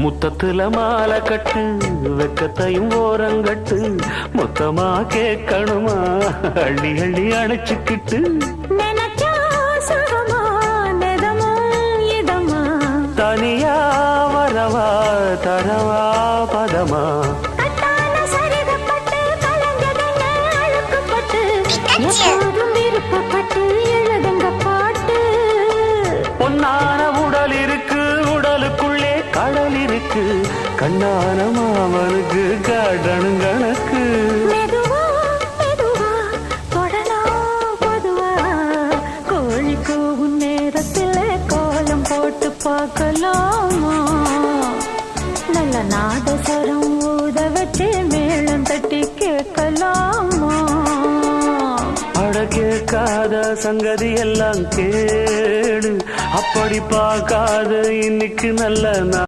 முத்தத்துல மாலை கட்டு வெக்கத்தையும் ஓரங்கட்டு மொத்தமா கேட்கணுமா அள்ளி அள்ளி அணைச்சுக்கிட்டு தனியா வரவா தரவா பதமா பொன்னான உடல் இருக்கு உடலுக்குள்ளே கடல் இருக்கு கண்ணான மாமனுக்கு காடணும் கணக்கு கோழிக்கு நேரத்தில் கோலம் போட்டு பார்க்கலாமா நல்ல நாடசரம் ஊத வச்சு மேளம் தட்டி கேட்கலாமா கேட்காத சங்கதி எல்லாம் கேடு அப்படி பார்க்காத இன்னைக்கு நல்ல